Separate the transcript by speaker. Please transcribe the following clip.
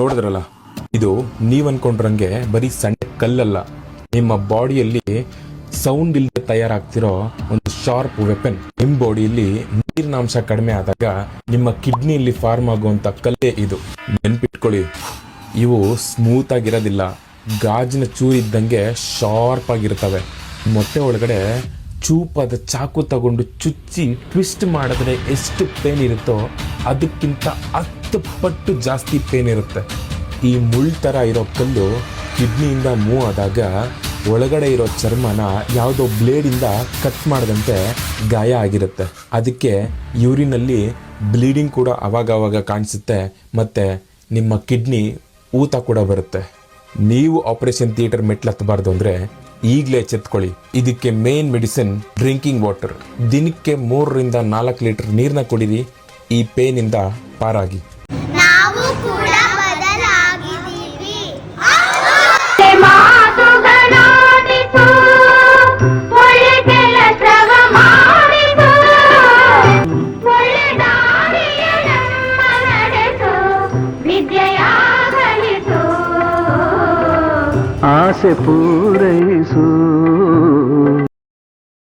Speaker 1: ನೋಡಿದ್ರಲ್ಲ, ಇದು ನೀವ್ ಅನ್ಕೊಂಡ್ರಂಗೆ ಬರೀ ಸಣ್ಣ ಕಲ್ಲಲ್ಲ, ನಿಮ್ಮ ಬಾಡಿಯಲ್ಲಿ ಸೌಂಡ್ ಇಲ್ಲದೆ ತಯಾರಾಗ್ತಿರೋ ಒಂದು ಶಾರ್ಪ್ ವೆಪನ್. ನಿಮ್ಮ ಬಾಡಿಯಲ್ಲಿ ನೀರಿನಾಂಶ ಕಡಿಮೆ ಆದಾಗ ನಿಮ್ಮ ಕಿಡ್ನಿಯಲ್ಲಿ ಫಾರ್ಮ್ ಆಗುವಂತ ಕಲ್ಲೇ ಇದು. ನೆನ್ಪಿಟ್ಕೊಳ್ಳಿ, ಇವು ಸ್ಮೂತ್ ಆಗಿರೋದಿಲ್ಲ, ಗಾಜಿನ ಚೂರು ಇದ್ದಂಗೆ ಶಾರ್ಪ್ ಆಗಿರ್ತವೆ. ಮೊಟ್ಟೆ ಒಳಗಡೆ ಚೂಪಾದ ಚಾಕು ತಗೊಂಡು ಚುಚ್ಚಿ ಟ್ವಿಸ್ಟ್ ಮಾಡಿದ್ರೆ ಎಷ್ಟು ಪೇನ್ ಇರುತ್ತೋ ಅದಕ್ಕಿಂತ 10 ಪಟ್ಟು ಜಾಸ್ತಿ ಪೇನ್ ಇರುತ್ತೆ. ಈ ಮುಳ್ಳು ಥರ ಇರೋ ಕಲ್ಲು ಕಿಡ್ನಿಯಿಂದ ಮೂವ್ ಆದಾಗ ಒಳಗಡೆ ಇರೋ ಚರ್ಮನ ಯಾವುದೋ ಬ್ಲೇಡಿಂದ ಕಟ್ ಮಾಡದಂತೆ ಗಾಯ ಆಗಿರುತ್ತೆ. ಅದಕ್ಕೆ ಯೂರಿನಲ್ಲಿ ಬ್ಲೀಡಿಂಗ್ ಕೂಡ ಅವಾಗವಾಗ ಕಾಣಿಸುತ್ತೆ, ಮತ್ತು ನಿಮ್ಮ ಕಿಡ್ನಿ ಊತ ಕೂಡ ಬರುತ್ತೆ. ನೀವು ಆಪರೇಷನ್ ಥಿಯೇಟರ್ ಮೆಟ್ಲು ಹತ್ತಬಾರ್ದು ಅಂದರೆ ಈಗಲೇ ಎಚ್ಚೆತ್ಕೊಳ್ಳಿ. ಇದಕ್ಕೆ ಮೇನ್ ಮೆಡಿಸಿನ್ ಡ್ರಿಂಕಿಂಗ್ ವಾಟರ್. ದಿನಕ್ಕೆ 3 ರಿಂದ 4 ಲೀಟರ್ ನೀರನ್ನ ಕುಡೀರಿ, ಈ ಪೇನಿಂದ ಪಾರಾಗಿ.
Speaker 2: ನಾವು ಕೂಡ ಬದಲಾಗಿದ್ದೀವಿ.
Speaker 3: ಆಸೆ ಪೂರೈಸು.